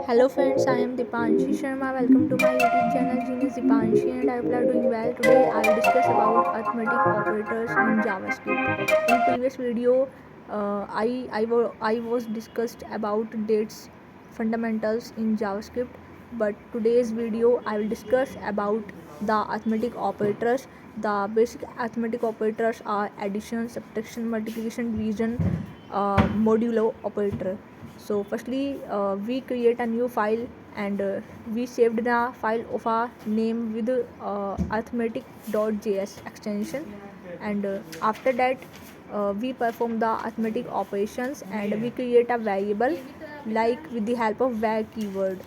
Hello friends, I am Dipanshi Sharma. Welcome to my YouTube channel Genius Dipanshi, and I hope you are doing well. Today I will discuss about arithmetic operators in JavaScript. In previous video, I was discussed about dates fundamentals in JavaScript, but today's video I will discuss about the arithmetic operators. The basic arithmetic operators are addition, subtraction, multiplication, division, modulo operator. So firstly, we create a new file, and we saved the file of our name with arithmetic.js extension, and after that we perform the arithmetic operations, and we create a variable like with the help of var keyword.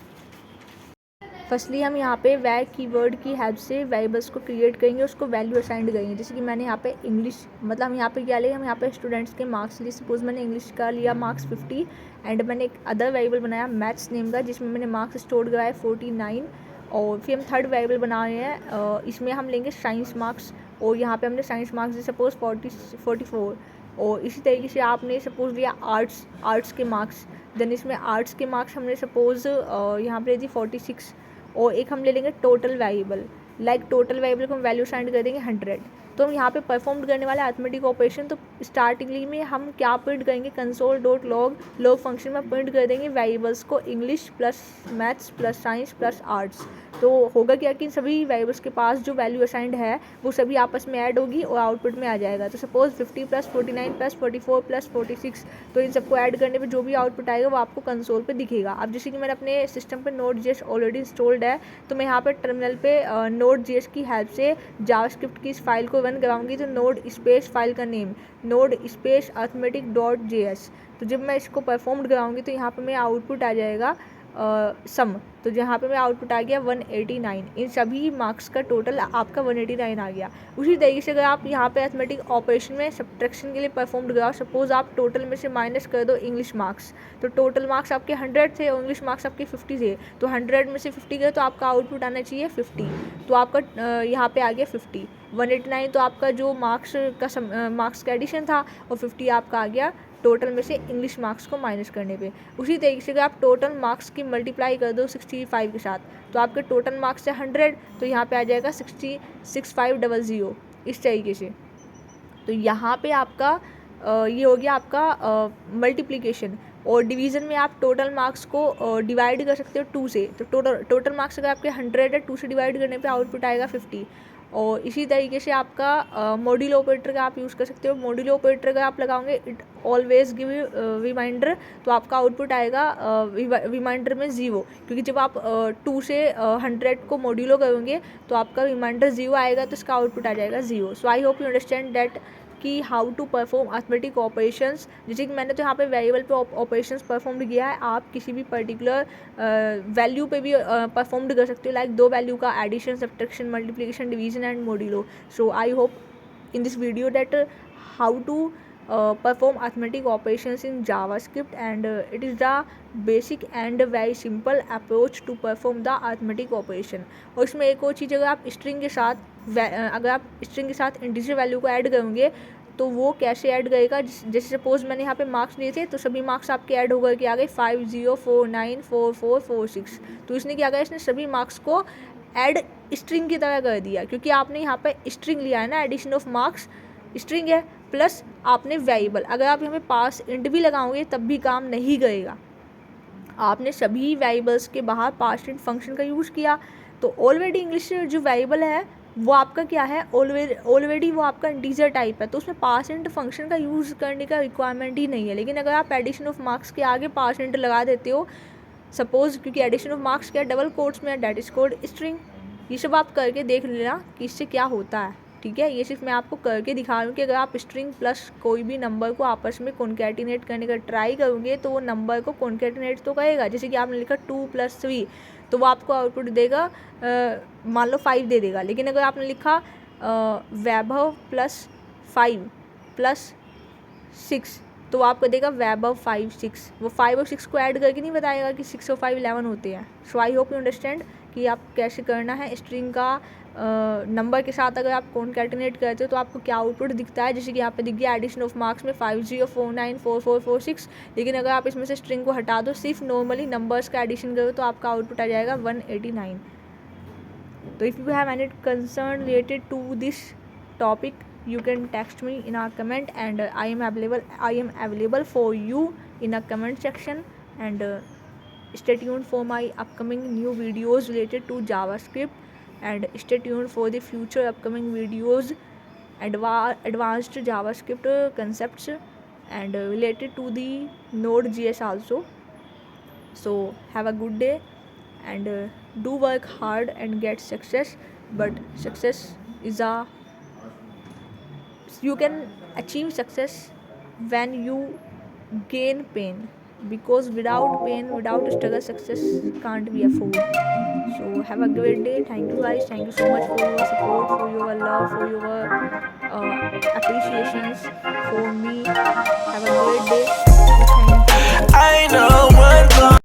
Firstly हम यहाँ पे वैर keyword की help से variables को create करेंगे, उसको value assign करेंगे। जैसे कि मैंने यहाँ पे इंग्लिश, मतलब हम यहाँ पे क्या लिए, हम यहाँ पे स्टूडेंट्स के मार्क्स लिए। सपोज मैंने इंग्लिश का लिया मार्क्स 50, एंड मैंने एक अदर वेरिएबल बनाया मैथ्स नेम का, जिसमें मैंने मार्क्स स्टोर कराया 49। और फिर हम थर्ड वेरिएबल बना रहे हैं, इसमें हम लेंगे साइंस मार्क्स, और यहाँ पर हमने साइंस मार्क्स दिए सपोज 44। और इसी तरीके से आपने सपोज लिया आर्ट्स के मार्क्स, देन इसमें आर्ट्स के मार्क्स हमने सपोज यहाँ पर दी 46। और एक हम ले लेंगे total variable, like total variable को हम वैल्यू साइंड कर देंगे 100। तो हम यहाँ पे परफॉर्म करने वाले अरिथमेटिक ऑपरेशन, तो स्टार्टिंगली में हम क्या प्रिंट करेंगे, कंसोल डॉट लॉग फंक्शन में प्रिंट कर देंगे वेरिएबल्स को, English plus maths plus science plus arts. तो होगा क्या कि सभी वेरिएबल्स के पास जो वैल्यू असाइंड है वो सभी आपस में ऐड होगी और आउटपुट में आ जाएगा। तो सपोज 50 प्लस 49 प्लस 44 प्लस 46, तो इन सबको ऐड करने पे जो भी आउटपुट आएगा वो आपको कंसोल पे दिखेगा। अब जैसे कि मैंने अपने सिस्टम पे Node.js ऑलरेडी इंस्टॉल्ड है, तो मैं यहाँ पे टर्मिनल पे Node.js की हेल्प से जावास्क्रिप्ट की इस फाइल को रन कराऊंगी। तो नोड स्पेस फाइल का नेम नोड स्पेस arithmetic.js। तो जब मैं इसको परफॉर्म कराऊंगी तो यहाँ पे मेरा आउटपुट आ जाएगा सम। तो जहाँ पे मेरा आउटपुट आ गया 189, इन सभी मार्क्स का टोटल आपका 189 आ गया। उसी तरीके से अगर आप यहाँ पे अरिथमेटिक ऑपरेशन में सब्ट्रैक्शन के लिए परफॉर्म कराओ, सपोज आप टोटल में से माइनस कर दो इंग्लिश मार्क्स, तो टोटल मार्क्स आपके 100 थे और इंग्लिश मार्क्स आपके 50 थे, तो 100 में से 50 गए तो आपका आउटपुट आना चाहिए 50। तो आपका यहाँ पे आ गया 50। 189 तो आपका जो मार्क्स का एडिशन था, और 50 आपका आ गया टोटल में से इंग्लिश मार्क्स को माइनस करने पे। उसी तरीके से अगर आप टोटल मार्क्स की मल्टीप्लाई कर दो 65 के साथ, तो आपके टोटल मार्क्स है 100, तो यहाँ पे आ जाएगा 6500। इस तरीके से। तो यहाँ पे आपका ये हो गया आपका मल्टीप्लिकेशन। और डिवीज़न में आप टोटल मार्क्स को डिवाइड कर सकते हो 2 से। तो टोटल मार्क्स अगर आपके 100 है, 2 से डिवाइड करने पे आउटपुट आएगा 50। और इसी तरीके से आपका मॉड्यूलो ऑपरेटर का आप यूज़ कर सकते हो। मॉड्यूलो ऑपरेटर का आप लगाओगे इट ऑलवेज गिव रिमाइंडर, तो आपका आउटपुट आएगा रिमाइंडर में 0, क्योंकि जब आप 2 से 100 को मॉड्यूलो करोगे तो आपका रिमाइंडर 0 आएगा, तो इसका आउटपुट आ जाएगा 0। So I hope you understand that कि how to perform arithmetic operations. जैसे कि मैंने तो यहाँ पे वेरिएबल पे ऑपरेशंस परफॉर्म किया है, आप किसी भी पर्टिकुलर वैल्यू पे भी परफॉर्म कर सकते हो, लाइक 2 वैल्यू का addition, subtraction, multiplication, division and modulo. So I hope in this video that how to perform arithmetic operations in JavaScript, and it is the basic and very simple approach to perform the arithmetic operation। और इसमें एक और चीज़, अगर आप string के साथ integer value को add करोगे तो वो कैसे ऐड करेगा, जैसे सपोज मैंने यहाँ पे मार्क्स लिए थे, तो सभी मार्क्स आपके ऐड होकर के आ गए 50494446। तो इसने क्या करा, इसने सभी मार्क्स को ऐड स्ट्रिंग की तरह कर दिया, क्योंकि आपने यहाँ पे स्ट्रिंग लिया है ना, एडिशन ऑफ मार्क्स स्ट्रिंग है, प्लस आपने वेरिएबल। अगर आप यहाँ पे पास इंट भी लगाओगे तब भी काम नहीं करेगा। आपने सभी वेरिएबल्स के बाहर पास इंट फंक्शन का यूज़ किया, तो ऑलरेडी इंग्लिश जो वेरिएबल है वो आपका क्या है, ऑलरेडी वो आपका इंटीजर टाइप है, तो उसमें पास इंट फंक्शन का यूज़ करने का रिक्वायरमेंट ही नहीं है। लेकिन अगर आप एडिशन ऑफ मार्क्स के आगे पास इंट लगा देते हो, सपोज, क्योंकि एडिशन ऑफ मार्क्स क्या डबल कोट्स में, डेट इज कोड स्ट्रिंग। ये सब आप करके देख लेना कि इससे क्या होता है, ठीक है। ये सिर्फ मैं आपको करके दिखा रही हूँ कि अगर आप स्ट्रिंग प्लस कोई भी नंबर को आपस में कॉन्कैटिनेट करने का ट्राई करोगे तो वो नंबर को कॉन्कैटिनेट तो करेगा। जैसे कि आपने लिखा 2 + 3, तो वो आपको आउटपुट देगा मान लो 5 दे देगा। लेकिन अगर आपने लिखा वैभव +5 + 6, तो आपको देगा वैभव 5 6। वो 5 और 6 को ऐड करके नहीं बताएगा कि 6 और 5 11 होते हैं। सो आई होप यू अंडरस्टैंड कि आप कैसे करना है। स्ट्रिंग का नंबर के साथ अगर आप कॉन्कैटिनेट करते हो तो आपको क्या आउटपुट दिखता है, जैसे कि यहाँ पे दिख गया एडिशन ऑफ मार्क्स में 50494446। लेकिन अगर आप इसमें से स्ट्रिंग को हटा दो, सिर्फ नॉर्मली नंबर्स का एडिशन करो तो आपका आउटपुट आ जाएगा 189। तो if you have any concern related to this topic, you can text me in a comment, and I am available for you in a comment section. And stay tuned for my upcoming new videos related to JavaScript, and stay tuned for the future upcoming videos advanced JavaScript concepts and related to the Node.js also. So have a good day, and do work hard and get success. But success is a you can achieve success when you gain pain, because without pain, without struggle, success can't be afforded. So have a great day. Thank you guys, thank you so much for your support, for your love, for your appreciations for me. Have a great day. Thank you. I know